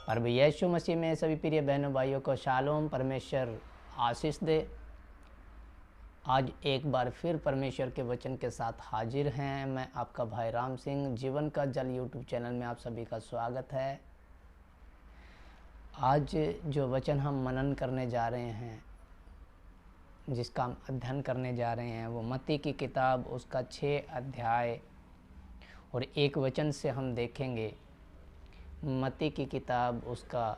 प्रभु यीशु मसीह में सभी प्रिय बहनों भाइयों को शालोम, परमेश्वर आशीष दे। आज एक बार फिर परमेश्वर के वचन के साथ हाजिर हैं। मैं आपका भाई राम सिंह, जीवन का जल यूट्यूब चैनल में आप सभी का स्वागत है। आज जो वचन हम मनन करने जा रहे हैं, जिसका हम अध्ययन करने जा रहे हैं, वो मत्ती की किताब उसका 6 अध्याय और 1 वचन से हम देखेंगे। मत्ती की किताब उसका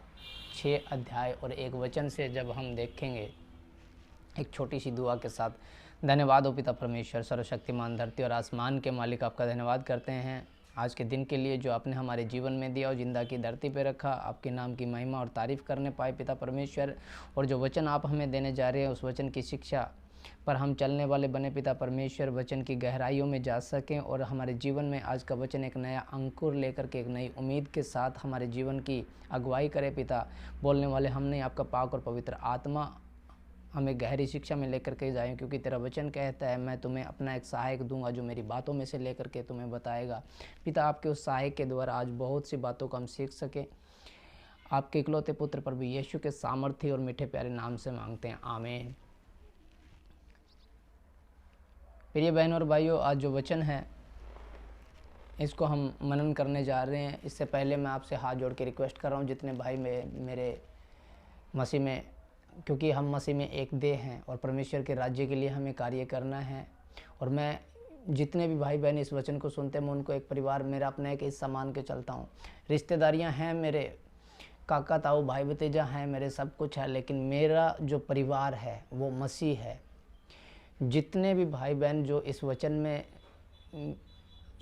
6 अध्याय और 1 वचन से जब हम देखेंगे, एक छोटी सी दुआ के साथ। धन्यवाद हो पिता परमेश्वर, सर्वशक्तिमान, धरती और आसमान के मालिक, आपका धन्यवाद करते हैं आज के दिन के लिए जो आपने हमारे जीवन में दिया और जिंदा की धरती पे रखा। आपके नाम की महिमा और तारीफ़ करने पाए पिता परमेश्वर। और जो वचन आप हमें देने जा रहे हैं, उस वचन की शिक्षा पर हम चलने वाले बने पिता परमेश्वर। वचन की गहराइयों में जा सकें और हमारे जीवन में आज का वचन एक नया अंकुर लेकर के, एक नई उम्मीद के साथ हमारे जीवन की अगुवाई करे पिता। बोलने वाले हम नहीं, आपका पाक और पवित्र आत्मा हमें गहरी शिक्षा में लेकर के जाएं, क्योंकि तेरा वचन कहता है, मैं तुम्हें अपना एक सहायक दूंगा जो मेरी बातों में से लेकर के तुम्हें बताएगा। पिता, आपके उस सहायक के द्वारा आज बहुत सी बातों को हम सीख सकें। आपके इकलौते पुत्र प्रभु यीशु के सामर्थ्य और मीठे प्यारे नाम से मांगते हैं, आमीन। प्रिय बहनों और भाइयों, आज जो वचन है इसको हम मनन करने जा रहे हैं। इससे पहले मैं आपसे हाथ जोड़ के रिक्वेस्ट कर रहा हूँ, जितने भाई मेरे मसीह में, क्योंकि हम मसीह में एक देह हैं और परमेश्वर के राज्य के लिए हमें कार्य करना है। और मैं जितने भी भाई बहन इस वचन को सुनते हैं, मैं उनको एक परिवार, मेरा अपना एक हिस्सा मान के चलता हूँ। रिश्तेदारियाँ हैं, मेरे काका ताऊ भाई भतीजा हैं, मेरे सब कुछ है, लेकिन मेरा जो परिवार है वो मसीह है। जितने भी भाई बहन जो इस वचन में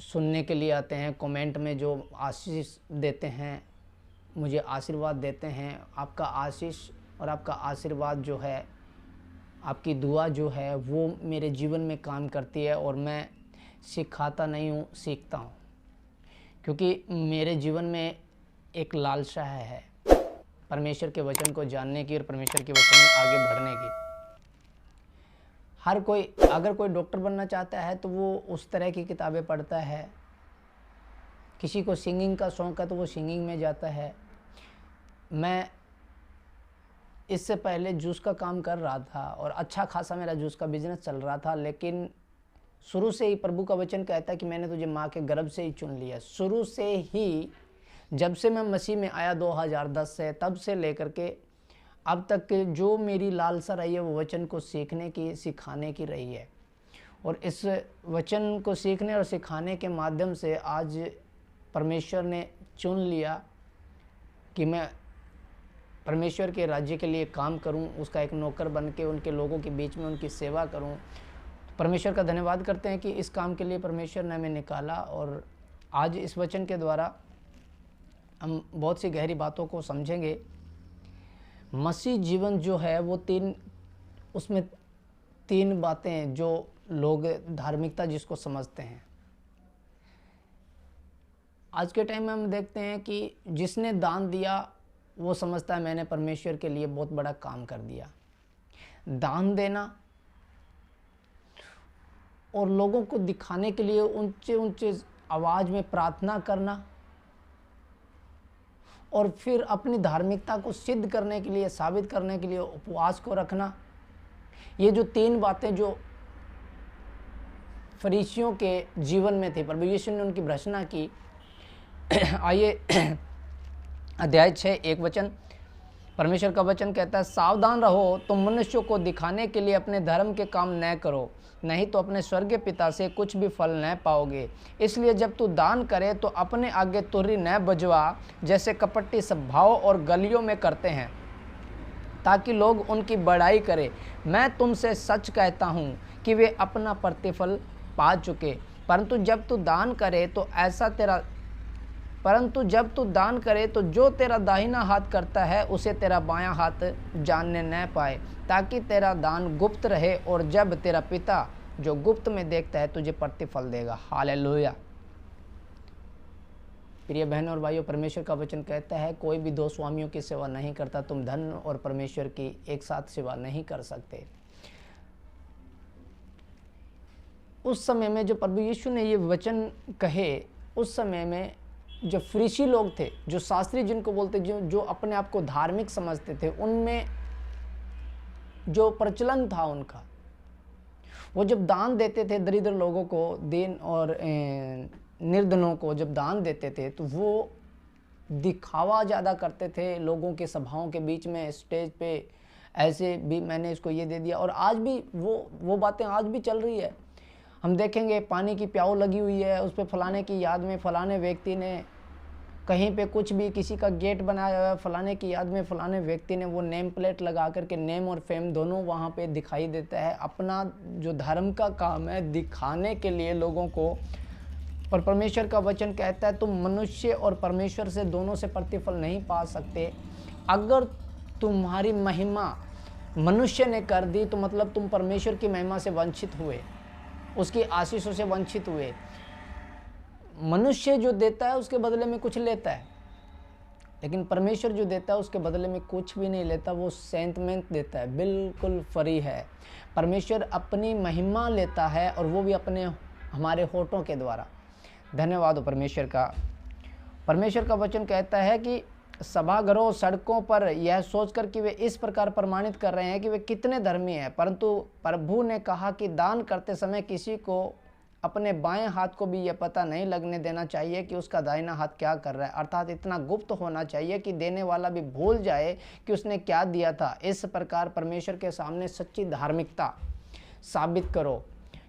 सुनने के लिए आते हैं, कमेंट में जो आशीष देते हैं, मुझे आशीर्वाद देते हैं, आपका आशीष और आपका आशीर्वाद जो है, आपकी दुआ जो है, वो मेरे जीवन में काम करती है। और मैं सिखाता नहीं हूँ, सीखता हूँ, क्योंकि मेरे जीवन में एक लालसा है परमेश्वर के वचन को जानने की और परमेश्वर के वचन में आगे बढ़ने की। हर कोई, अगर कोई डॉक्टर बनना चाहता है तो वो उस तरह की किताबें पढ़ता है। किसी को सिंगिंग का शौक़ है तो वो सिंगिंग में जाता है। मैं इससे पहले जूस का काम कर रहा था और अच्छा खासा मेरा जूस का बिजनेस चल रहा था, लेकिन शुरू से ही प्रभु का वचन कहता है कि मैंने तुझे माँ के गर्भ से ही चुन लिया। शुरू से ही, जब से मैं मसीह में आया 2010 से, तब से लेकर के अब तक के जो मेरी लालसा रही है, वो वचन को सीखने की, सिखाने की रही है। और इस वचन को सीखने और सिखाने के माध्यम से आज परमेश्वर ने चुन लिया कि मैं परमेश्वर के राज्य के लिए काम करूं, उसका एक नौकर बन के उनके लोगों के बीच में उनकी सेवा करूं। परमेश्वर का धन्यवाद करते हैं कि इस काम के लिए परमेश्वर ने हमें निकाला। और आज इस वचन के द्वारा हम बहुत सी गहरी बातों को समझेंगे। मसीह जीवन जो है वो उसमें तीन बातें जो लोग धार्मिकता जिसको समझते हैं, आज के टाइम में हम देखते हैं कि जिसने दान दिया वो समझता है मैंने परमेश्वर के लिए बहुत बड़ा काम कर दिया। दान देना और लोगों को दिखाने के लिए ऊंचे ऊंचे आवाज में प्रार्थना करना और फिर अपनी धार्मिकता को सिद्ध करने के लिए, साबित करने के लिए उपवास को रखना, ये जो 3 बातें जो फरीसियों के जीवन में थी, प्रभु यीशु ने उनकी भर्त्सना की। आइए अध्याय 6 1 वचन, परमेश्वर का वचन कहता है, सावधान रहो, तुम मनुष्यों को दिखाने के लिए अपने धर्म के काम न करो, नहीं तो अपने स्वर्गीय पिता से कुछ भी फल न पाओगे। इसलिए जब तू दान करे तो अपने आगे तुरही न बजवा, जैसे कपटी स्वभाव और गलियों में करते हैं, ताकि लोग उनकी बड़ाई करें। मैं तुमसे सच कहता हूँ कि वे अपना प्रतिफल पा चुके। परंतु जब तू दान करे तो जो तेरा दाहिना हाथ करता है उसे तेरा बायां हाथ जानने न पाए, ताकि तेरा दान गुप्त रहे, और जब तेरा पिता जो गुप्त में देखता है तुझे प्रतिफल देगा। हालेलुया। प्रिय बहनों और भाइयों, परमेश्वर का वचन कहता है, कोई भी 2 स्वामियों की सेवा नहीं करता। तुम धन और परमेश्वर की एक साथ सेवा नहीं कर सकते। उस समय में जो प्रभु यीशु ने ये वचन कहे, उस समय में जो फरीसी लोग थे, जो शास्त्री जिनको बोलते, जो अपने आप को धार्मिक समझते थे, उनमें जो प्रचलन था उनका, वो जब दान देते थे दरिद्र लोगों को, दीन और निर्धनों को जब दान देते थे, तो वो दिखावा ज़्यादा करते थे लोगों के सभाओं के बीच में, स्टेज पे ऐसे भी मैंने इसको ये दे दिया। और आज भी वो बातें आज भी चल रही है। हम देखेंगे पानी की प्याऊ लगी हुई है, उस पर फलाने की याद में फलाने व्यक्ति ने, कहीं पे कुछ भी किसी का गेट बनाया हुआ है, फलाने की याद में फलाने व्यक्ति ने वो नेम प्लेट लगा करके, नेम और फेम दोनों वहाँ पे दिखाई देता है। अपना जो धर्म का काम है दिखाने के लिए लोगों को। और परमेश्वर का वचन कहता है तुम मनुष्य और परमेश्वर से दोनों से प्रतिफल नहीं पा सकते। अगर तुम्हारी महिमा मनुष्य ने कर दी तो मतलब तुम परमेश्वर की महिमा से वंचित हुए, उसकी आशीषों से वंचित हुए। मनुष्य जो देता है उसके बदले में कुछ लेता है, लेकिन परमेश्वर जो देता है उसके बदले में कुछ भी नहीं लेता, वो सेंटमेंट देता है, बिल्कुल फ्री है। परमेश्वर अपनी महिमा लेता है और वो भी अपने हमारे होठों के द्वारा। धन्यवाद हो परमेश्वर का। परमेश्वर का वचन कहता है कि सभाघरों, सड़कों पर यह सोचकर कि वे इस प्रकार प्रमाणित कर रहे हैं कि वे कितने धर्मी हैं, परंतु प्रभु ने कहा कि दान करते समय किसी को अपने बाएं हाथ को भी यह पता नहीं लगने देना चाहिए कि उसका दाहिना हाथ क्या कर रहा है। अर्थात इतना गुप्त होना चाहिए कि देने वाला भी भूल जाए कि उसने क्या दिया था। इस प्रकार परमेश्वर के सामने सच्ची धार्मिकता साबित करो,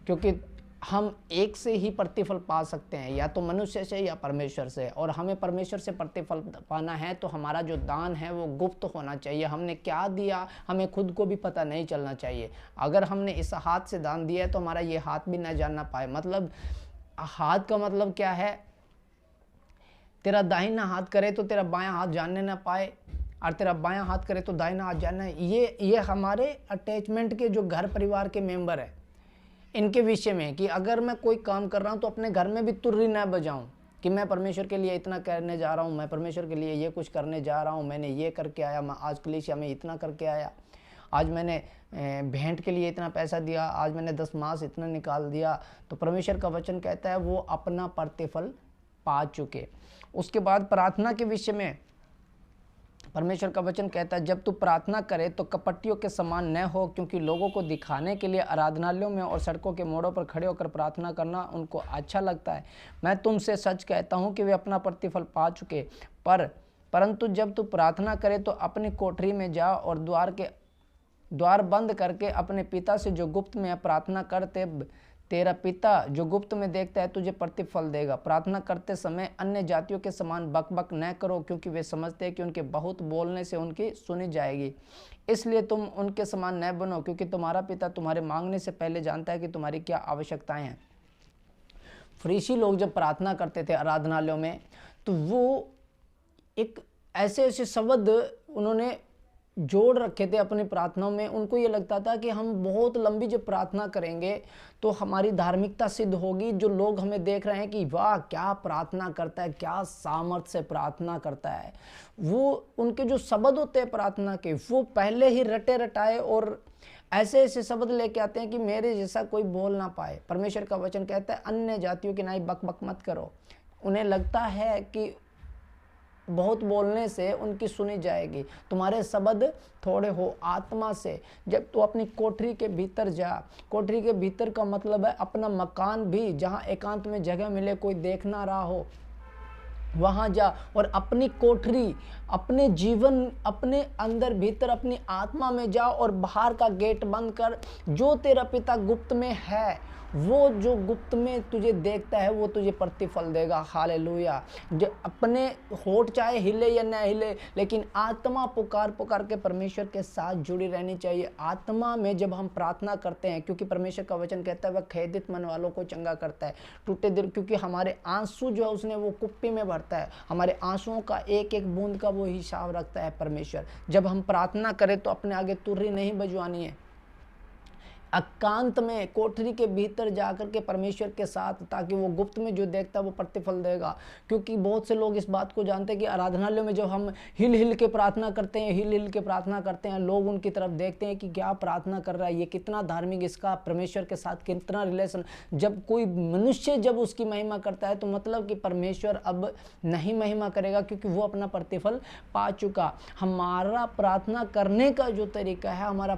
क्योंकि हम एक से ही प्रतिफल पा सकते हैं, या तो मनुष्य से या परमेश्वर से। और हमें परमेश्वर से प्रतिफल पाना है तो हमारा जो दान है वो गुप्त होना चाहिए। हमने क्या दिया हमें खुद को भी पता नहीं चलना चाहिए। अगर हमने इस हाथ से दान दिया है तो हमारा ये हाथ भी ना जानना पाए। मतलब हाथ का मतलब क्या है, तेरा दाहिना हाथ करे तो तेरा बायां हाथ जानने ना पाए, और तेरा बायां हाथ करे तो दाहिना हाथ जानना। ये हमारे अटैचमेंट के जो घर परिवार के मेंबर है इनके विषय में, कि अगर मैं कोई काम कर रहा हूँ तो अपने घर में भी तुर्री ना बजाऊं कि मैं परमेश्वर के लिए इतना करने जा रहा हूँ, मैं परमेश्वर के लिए ये कुछ करने जा रहा हूँ, मैंने ये करके आया, मैं आज कलीसिया में इतना करके आया, आज मैंने भेंट के लिए इतना पैसा दिया, आज मैंने 10 मास इतना निकाल दिया। तो परमेश्वर का वचन कहता है वो अपना प्रतिफल पा चुके। उसके बाद प्रार्थना के विषय में परमेश्वर का वचन कहता है जब तू प्रार्थना करे तो कपटियों के समान न हो, क्योंकि लोगों को दिखाने के लिए आराधनालयों में और सड़कों के मोड़ों पर खड़े होकर प्रार्थना करना उनको अच्छा लगता है। मैं तुमसे सच कहता हूं कि वे अपना प्रतिफल पा चुके। परंतु जब तू प्रार्थना करे तो अपनी कोठरी में जा और द्वार बंद करके अपने पिता से जो गुप्त में प्रार्थना करते, तेरा पिता जो गुप्त में देखता है तुझे प्रतिफल देगा। प्रार्थना करते समय अन्य जातियों के समान बकबक न करो, क्योंकि वे समझते हैं कि उनके बहुत बोलने से उनकी सुनी जाएगी। इसलिए तुम उनके समान न बनो, क्योंकि तुम्हारा पिता तुम्हारे मांगने से पहले जानता है कि तुम्हारी क्या आवश्यकताएं हैं। फरीसी लोग जब प्रार्थना करते थे आराधनालयों में, तो वो एक ऐसे शब्द उन्होंने जोड़ रखे थे अपनी प्रार्थनाओं में। उनको ये लगता था कि हम बहुत लंबी जब प्रार्थना करेंगे तो हमारी धार्मिकता सिद्ध होगी, जो लोग हमें देख रहे हैं कि वाह क्या प्रार्थना करता है, क्या सामर्थ्य से प्रार्थना करता है। वो उनके जो शब्द होते हैं प्रार्थना के, वो पहले ही रटे रटाए और ऐसे ऐसे शब्द लेके आते हैं कि मेरे जैसा कोई बोल ना पाए। परमेश्वर का वचन कहता है अन्य जातियों की नाई बक बक मत करो। उन्हें लगता है कि बहुत बोलने से उनकी सुनी जाएगी। तुम्हारे शब्द थोड़े हो आत्मा से। जब तू अपनी कोठरी के भीतर जा, कोठरी के भीतर का मतलब है अपना मकान भी, जहाँ एकांत में जगह मिले, कोई देख ना रहा हो, वहाँ जा और अपनी कोठरी, अपने जीवन, अपने अंदर भीतर अपनी आत्मा में जा और बाहर का गेट बंद कर। जो तेरा पिता गुप्त में है, वो जो गुप्त में तुझे देखता है वो तुझे प्रतिफल देगा। हालेलुया। जो अपने होठ चाहे हिले या ना हिले, लेकिन आत्मा पुकार पुकार के परमेश्वर के साथ जुड़ी रहनी चाहिए। आत्मा में जब हम प्रार्थना करते हैं, क्योंकि परमेश्वर का वचन कहता है वह खेदित मन वालों को चंगा करता है, टूटे दिल, क्योंकि हमारे आंसू जो है उसने वो कुप्पी में भरता है। हमारे आंसुओं का एक एक बूंद का वो हिसाब रखता है परमेश्वर। जब हम प्रार्थना करें तो अपने आगे तुर्री नहीं बजवानी है। एकांत में कोठरी के भीतर जाकर के परमेश्वर के साथ, ताकि वो गुप्त में जो देखता है वो प्रतिफल देगा। क्योंकि बहुत से लोग इस बात को जानते हैं कि आराधनालयों में जब हम हिल हिल के प्रार्थना करते हैं, लोग उनकी तरफ देखते हैं कि क्या प्रार्थना कर रहा है, ये कितना धार्मिक, इसका परमेश्वर के साथ कितना रिलेशन। जब कोई मनुष्य जब उसकी महिमा करता है तो मतलब कि परमेश्वर अब नहीं महिमा करेगा, क्योंकि वो अपना प्रतिफल पा चुका। हमारा प्रार्थना करने का जो तरीका है, हमारा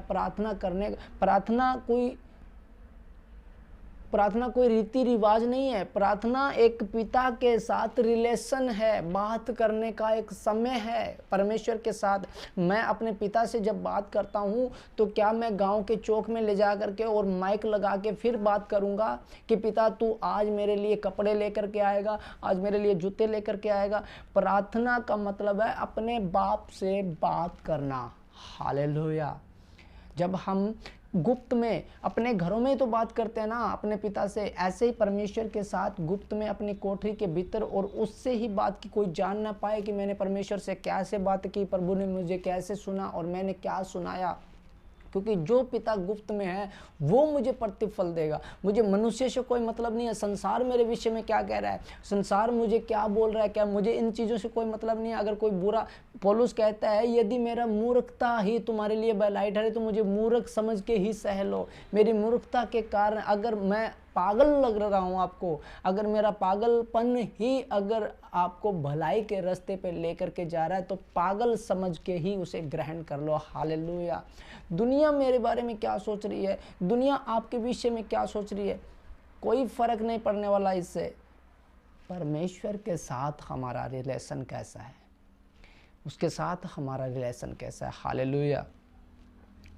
प्रार्थना कोई रीति रिवाज नहीं है। प्रार्थना एक पिता के साथ रिलेशन है, बात करने का एक समय है परमेश्वर के साथ। मैं अपने पिता से जब बात करता हूँ तो क्या मैं गांव के चौक में ले जा करके और माइक लगा के फिर बात करूँगा कि पिता तू आज मेरे लिए कपड़े लेकर के आएगा, आज मेरे लिए जूते लेकर के आएगा। प्रार्थना का मतलब है अपने बाप से बात करना। हालेलुया। जब हम गुप्त में अपने घरों में तो बात करते हैं ना अपने पिता से, ऐसे ही परमेश्वर के साथ गुप्त में अपनी कोठरी के भीतर, और उससे ही बात की कोई जान ना पाए कि मैंने परमेश्वर से कैसे बात की, प्रभु ने मुझे कैसे सुना और मैंने क्या सुनाया। क्योंकि जो पिता गुप्त में है वो मुझे प्रतिफल देगा। मुझे मनुष्य से कोई मतलब नहीं है, संसार मेरे विषय में क्या कह रहा है, संसार मुझे क्या बोल रहा है, क्या, मुझे इन चीज़ों से कोई मतलब नहीं है। अगर कोई बुरा, पौलुस कहता है यदि मेरा मूर्खता ही तुम्हारे लिए बलाई ठहरे तो मुझे मूर्ख समझ के ही सह लो। मेरी मूर्खता के कारण अगर मैं पागल लग रहा हूँ आपको, अगर मेरा पागलपन ही अगर आपको भलाई के रास्ते पे लेकर के जा रहा है तो पागल समझ के ही उसे ग्रहण कर लो। हालेलुया। दुनिया मेरे बारे में क्या सोच रही है, दुनिया आपके विषय में क्या सोच रही है, कोई फर्क नहीं पड़ने वाला इससे। परमेश्वर के साथ हमारा रिलेशन कैसा है, उसके साथ हमारा रिलेशन कैसा है। हालेलुया।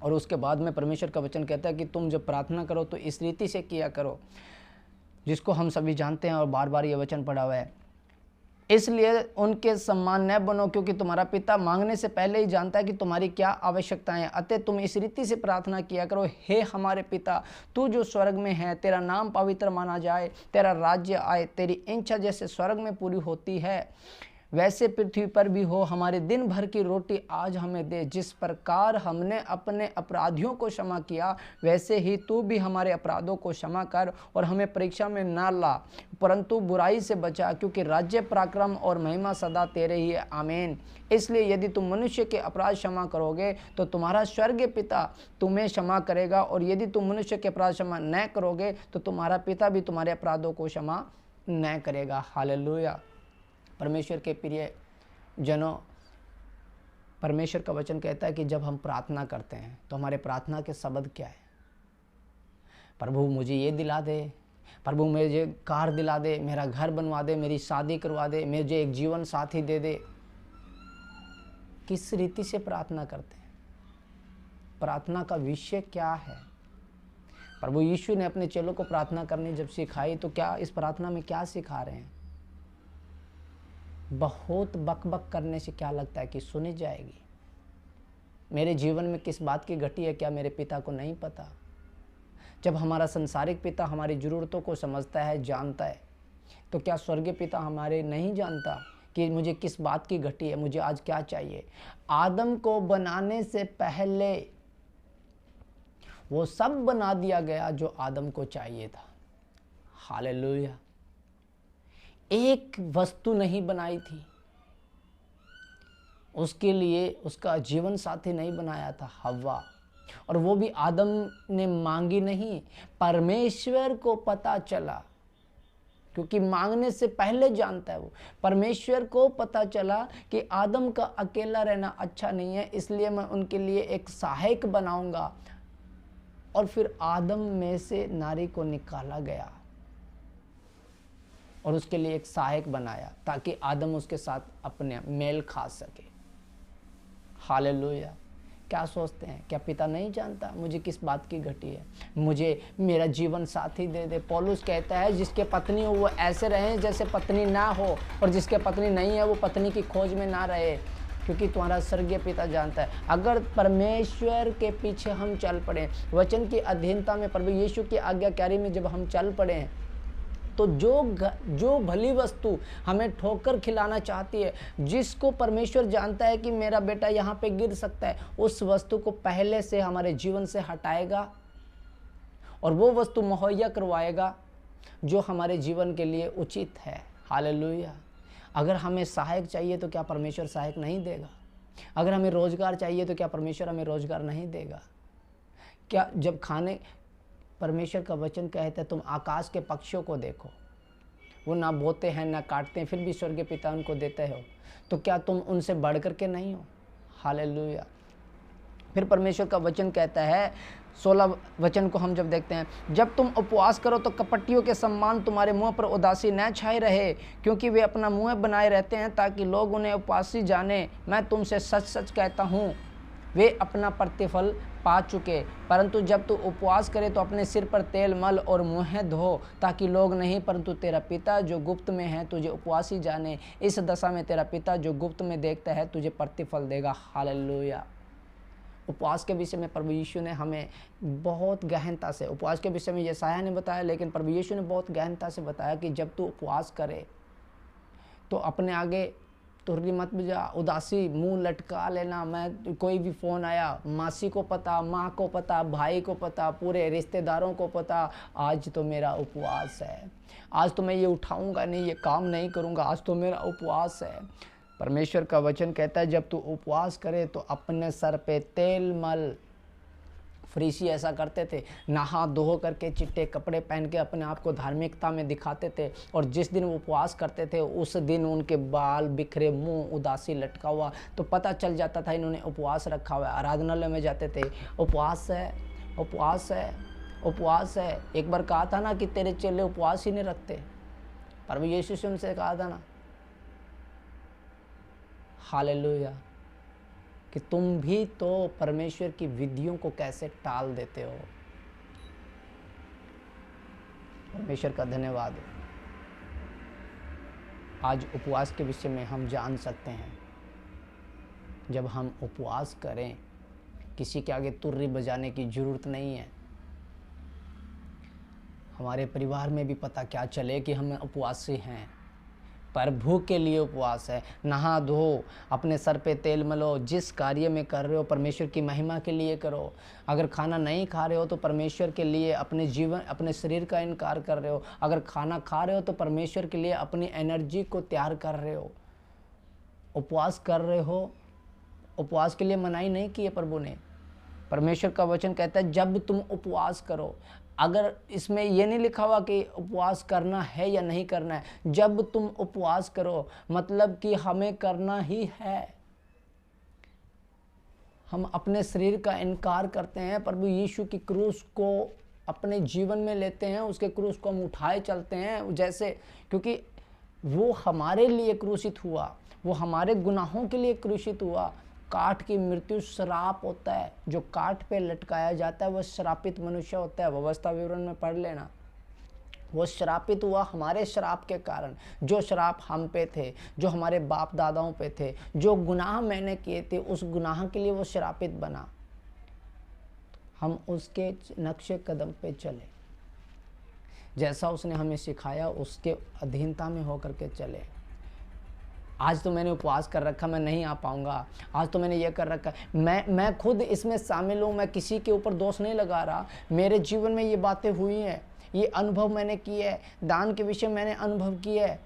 और उसके बाद में परमेश्वर का वचन कहता है कि तुम जब प्रार्थना करो तो इस रीति से किया करो, जिसको हम सभी जानते हैं और बार बार ये वचन पढ़ा हुआ है। इसलिए उनके सम्मान न बनो, क्योंकि तुम्हारा पिता मांगने से पहले ही जानता है कि तुम्हारी क्या आवश्यकताएं हैं। अतः तुम इस रीति से प्रार्थना किया करो, हे हमारे पिता, तू जो स्वर्ग में है, तेरा नाम पवित्र माना जाए, तेरा राज्य आए, तेरी इच्छा जैसे स्वर्ग में पूरी होती है वैसे पृथ्वी पर भी हो। हमारे दिन भर की रोटी आज हमें दे। जिस प्रकार हमने अपने अपराधियों को क्षमा किया वैसे ही तू भी हमारे अपराधों को क्षमा कर, और हमें परीक्षा में ना ला परंतु बुराई से बचा, क्योंकि राज्य, पराक्रम और महिमा सदा तेरे ही है। आमीन। इसलिए यदि तुम मनुष्य के अपराध क्षमा करोगे तो तुम्हारा स्वर्गीय पिता तुम्हें क्षमा करेगा, और यदि तुम मनुष्य के अपराध क्षमा न करोगे तो तुम्हारा पिता भी तुम्हारे अपराधों को क्षमा न करेगा। हालेलुया। परमेश्वर के प्रिय जनों, परमेश्वर का वचन कहता है कि जब हम प्रार्थना करते हैं तो हमारे प्रार्थना के शब्द क्या है? प्रभु मुझे ये दिला दे, प्रभु मुझे कार दिला दे, मेरा घर बनवा दे, मेरी शादी करवा दे, मुझे एक जीवन साथी दे दे। किस रीति से प्रार्थना करते हैं? प्रार्थना का विषय क्या है? प्रभु यीशु ने अपने चेलों को प्रार्थना करनी जब सिखाई तो क्या इस प्रार्थना में क्या सिखा रहे हैं? बहुत बकबक करने से क्या लगता है कि सुनी जाएगी? मेरे जीवन में किस बात की घटी है क्या मेरे पिता को नहीं पता? जब हमारा संसारिक पिता हमारी ज़रूरतों को समझता है, जानता है, तो क्या स्वर्गीय पिता हमारे नहीं जानता कि मुझे किस बात की घटी है, मुझे आज क्या चाहिए? आदम को बनाने से पहले वो सब बना दिया गया जो आदम को चाहिए था। हालेलुया। एक वस्तु नहीं बनाई थी, उसके लिए उसका जीवन साथी नहीं बनाया था, हव्वा, और वो भी आदम ने मांगी नहीं, परमेश्वर को पता चला, क्योंकि मांगने से पहले जानता है वो। परमेश्वर को पता चला कि आदम का अकेला रहना अच्छा नहीं है, इसलिए मैं उनके लिए एक सहायक बनाऊंगा, और फिर आदम में से नारी को निकाला गया और उसके लिए एक सहायक बनाया ताकि आदम उसके साथ अपने मेल खा सके। हालेलुया। क्या सोचते हैं, क्या पिता नहीं जानता मुझे किस बात की घटी है? मुझे मेरा जीवन साथी दे दे। पौलुस कहता है जिसके पत्नी हो वो ऐसे रहें जैसे पत्नी ना हो, और जिसके पत्नी नहीं है वो पत्नी की खोज में ना रहे, क्योंकि तुम्हारा स्वर्गीय पिता जानता है। अगर परमेश्वर के पीछे हम चल पड़े, वचन की अधीनता में, प्रभु यीशु की आज्ञाकारी में जब हम चल पड़े, तो जो भली वस्तु हमें ठोकर खिलाना चाहती है, जिसको परमेश्वर जानता है कि मेरा बेटा यहाँ पे गिर सकता है, उस वस्तु को पहले से हमारे जीवन से हटाएगा और वो वस्तु मुहैया करवाएगा जो हमारे जीवन के लिए उचित है। हालेलुया। अगर हमें सहायक चाहिए तो क्या परमेश्वर सहायक नहीं देगा? अगर हमें रोजगार चाहिए तो क्या परमेश्वर हमें रोजगार नहीं देगा? क्या जब खाने, परमेश्वर का वचन कहता है तुम आकाश के पक्षियों को देखो, वो ना बोते हैं ना काटते हैं, फिर भी स्वर्गीय पिता उनको देते हो, तो क्या तुम उनसे बढ़ करके नहीं हो? हालेलुया। फिर परमेश्वर का वचन कहता है, 16 वचन को हम जब देखते हैं, जब तुम उपवास करो तो कपटियों के सम्मान तुम्हारे मुंह पर उदासी न छाई रहे, क्योंकि वे अपना मुंह बनाए रहते हैं ताकि लोग उन्हें उपवासी जाने। मैं तुमसे सच सच कहता हूँ, वे अपना प्रतिफल पा चुके। परंतु जब तू उपवास करे तो अपने सिर पर तेल मल और मुँह धो, ताकि लोग नहीं परंतु तेरा पिता जो गुप्त में है तुझे उपवासी जाने। इस दशा में तेरा पिता जो गुप्त में देखता है तुझे प्रतिफल देगा। हालेलुया। उपवास के विषय में प्रभु यीशु ने हमें बहुत गहनता से, उपवास के विषय में यशायाह ने बताया, लेकिन प्रभु यीशु ने बहुत गहनता से बताया कि जब तू उपवास करे तो अपने आगे तुर्री मत बजा, उदासी मुंह लटका लेना। मैं कोई भी फ़ोन आया, मासी को पता, माँ को पता, भाई को पता, पूरे रिश्तेदारों को पता, आज तो मेरा उपवास है, आज तो मैं ये उठाऊंगा नहीं, ये काम नहीं करूँगा, आज तो मेरा उपवास है। परमेश्वर का वचन कहता है जब तू उपवास करे तो अपने सर पे तेल मल। फरीसी ऐसा करते थे, नहा धो करके चिट्टे कपड़े पहन के अपने आप को धार्मिकता में दिखाते थे, और जिस दिन वो उपवास करते थे उस दिन उनके बाल बिखरे, मुंह उदासी लटका हुआ, तो पता चल जाता था इन्होंने उपवास रखा हुआ है। आराधनालय में जाते थे, उपवास है, उपवास है, उपवास है। एक बार कहा था ना कि तेरे चेले उपवास ही नहीं रखते, प्रभु यीशु से उनसे कहा था ना, हालेलुया, कि तुम भी तो परमेश्वर की विधियों को कैसे टाल देते हो। परमेश्वर का धन्यवाद। आज उपवास के विषय में हम जान सकते हैं, जब हम उपवास करें किसी के आगे तुर्री बजाने की जरूरत नहीं है। हमारे परिवार में भी पता क्या चले कि हम उपवासी हैं, प्रभु के लिए उपवास है। नहा धो, अपने सर पे तेल मलो, जिस कार्य में कर रहे हो परमेश्वर की महिमा के लिए करो। अगर खाना नहीं खा रहे हो तो परमेश्वर के लिए अपने जीवन, अपने शरीर का इनकार कर रहे हो। अगर खाना खा रहे हो तो परमेश्वर के लिए अपनी एनर्जी को तैयार कर रहे हो। उपवास कर रहे हो, उपवास के लिए मनाही नहीं की है प्रभु ने। परमेश्वर का वचन कहता है जब तुम उपवास करो, अगर इसमें ये नहीं लिखा हुआ कि उपवास करना है या नहीं करना है, जब तुम उपवास करो मतलब कि हमें करना ही है। हम अपने शरीर का इनकार करते हैं, प्रभु यीशु की क्रूस को अपने जीवन में लेते हैं, उसके क्रूस को हम उठाए चलते हैं जैसे, क्योंकि वो हमारे लिए क्रूसित हुआ, वो हमारे गुनाहों के लिए क्रूसित हुआ। काट की मृत्यु श्राप होता है, जो काट पे लटकाया जाता है वह श्रापित मनुष्य होता है। व्यवस्था विवरण में पढ़ लेना। वो श्रापित हुआ हमारे श्राप के कारण। जो श्राप हम पे थे, जो हमारे बाप दादाओं पे थे, जो गुनाह मैंने किए थे, उस गुनाह के लिए वो श्रापित बना। हम उसके नक्शे कदम पे चले, जैसा उसने हमें सिखाया उसके अधीनता में होकर के चले। आज तो मैंने उपवास कर रखा, मैं नहीं आ पाऊंगा, आज तो मैंने ये कर रखा। मैं खुद इसमें शामिल हूँ, मैं किसी के ऊपर दोष नहीं लगा रहा। मेरे जीवन में ये बातें हुई हैं, ये अनुभव मैंने किए है, दान के विषय मैंने अनुभव किया है।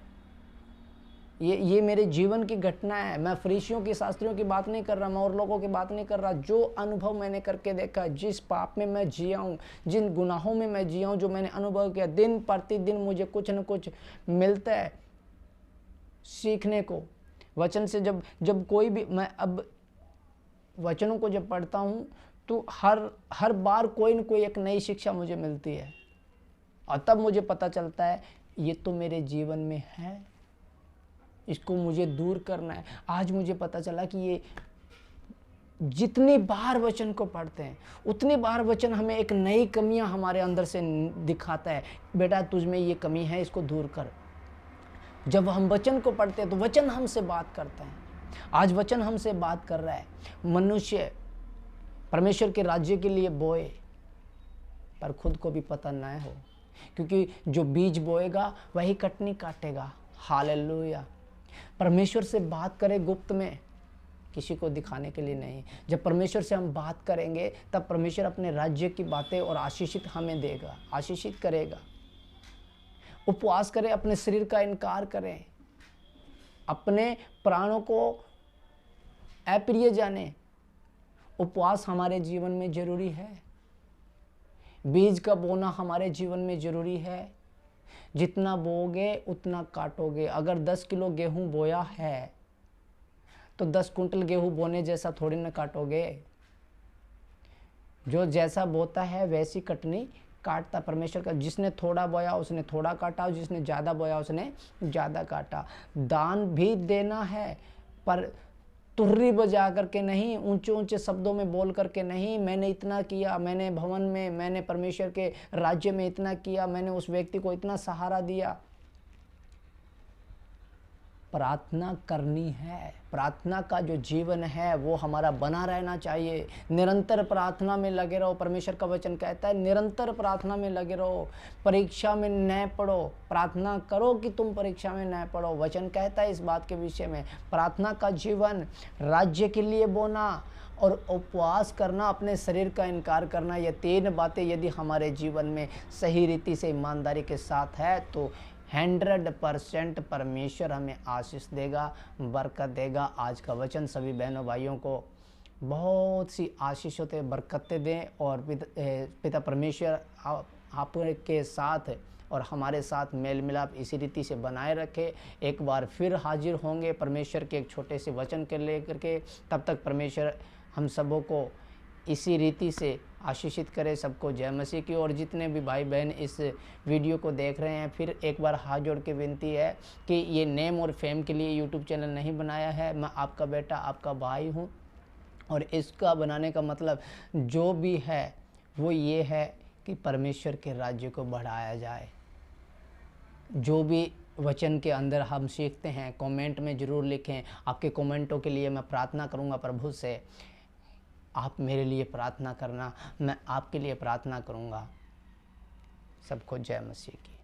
ये मेरे जीवन की घटना है। मैं फरीसियों की, शास्त्रियों की बात नहीं कर रहा, मैं और लोगों की बात नहीं कर रहा। जो अनुभव मैंने करके देखा, जिस पाप में मैं जिया हूँ, जिन गुनाहों में मैं जिया हूँ, जो मैंने अनुभव किया, दिन प्रतिदिन मुझे कुछ न कुछ मिलता है सीखने को। वचन से जब कोई भी, मैं अब वचनों को जब पढ़ता हूँ तो हर बार कोई न कोई एक नई शिक्षा मुझे मिलती है, और तब मुझे पता चलता है ये तो मेरे जीवन में है, इसको मुझे दूर करना है। आज मुझे पता चला कि ये जितनी बार वचन को पढ़ते हैं उतनी बार वचन हमें एक नई कमियां हमारे अंदर से दिखाता है। बेटा तुझ में ये कमी है, इसको दूर कर। जब हम वचन को पढ़ते हैं तो वचन हमसे बात करता है। आज वचन हमसे बात कर रहा है। मनुष्य परमेश्वर के राज्य के लिए बोए, पर खुद को भी पता न हो, क्योंकि जो बीज बोएगा वही कटनी काटेगा। हालेलुया। परमेश्वर से बात करें गुप्त में किसी को दिखाने के लिए नहीं। जब परमेश्वर से हम बात करेंगे तब परमेश्वर अपने राज्य की बातें और आशीषित हमें देगा, आशीषित करेगा। उपवास करें, अपने शरीर का इनकार करें, अपने प्राणों को अप्रिय जाने। उपवास हमारे जीवन में जरूरी है। बीज का बोना हमारे जीवन में जरूरी है। जितना बोओगे उतना काटोगे। अगर 10 किलो गेहूं बोया है तो 10 कुंटल गेहूं बोने जैसा थोड़ी ना काटोगे। जो जैसा बोता है वैसी कटनी काटता परमेश्वर का। जिसने थोड़ा बोया उसने थोड़ा काटा, और जिसने ज़्यादा बोया उसने ज़्यादा काटा। दान भी देना है, पर तुर्री बजा करके नहीं, ऊंचे ऊंचे शब्दों में बोल करके नहीं। मैंने इतना किया, मैंने भवन में, मैंने परमेश्वर के राज्य में इतना किया, मैंने उस व्यक्ति को इतना सहारा दिया। प्रार्थना करनी है। प्रार्थना का जो जीवन है वो हमारा बना रहना चाहिए। निरंतर प्रार्थना में लगे रहो। परमेश्वर का वचन कहता है निरंतर प्रार्थना में लगे रहो। परीक्षा में न पड़ो, प्रार्थना करो कि तुम परीक्षा में न पड़ो। वचन कहता है इस बात के विषय में। प्रार्थना का जीवन, राज्य के लिए बोना और उपवास करना, अपने शरीर का इनकार करना, ये 3 बातें यदि हमारे जीवन में सही रीति से ईमानदारी के साथ है तो 100% परमेश्वर हमें आशीष देगा, बरकत देगा। आज का वचन सभी बहनों भाइयों को बहुत सी आशीषों से बरकतें दें, और पिता परमेश्वर आपके साथ और हमारे साथ मेल मिलाप इसी रीति से बनाए रखे। एक बार फिर हाजिर होंगे परमेश्वर के एक छोटे से वचन के लेकर के। तब तक परमेश्वर हम सबों को इसी रीति से आशीषित करे। सबको जय मसीह की। और जितने भी भाई बहन इस वीडियो को देख रहे हैं, फिर एक बार हाथ जोड़ के विनती है कि ये नेम और फेम के लिए यूट्यूब चैनल नहीं बनाया है। मैं आपका बेटा, आपका भाई हूँ, और इसका बनाने का मतलब जो भी है वो ये है कि परमेश्वर के राज्य को बढ़ाया जाए। जो भी वचन के अंदर हम सीखते हैं कमेंट में ज़रूर लिखें। आपके कमेंटों के लिए मैं प्रार्थना करूँगा प्रभु से। आप मेरे लिए प्रार्थना करना, मैं आपके लिए प्रार्थना करूँगा। सबको जय मसीह की।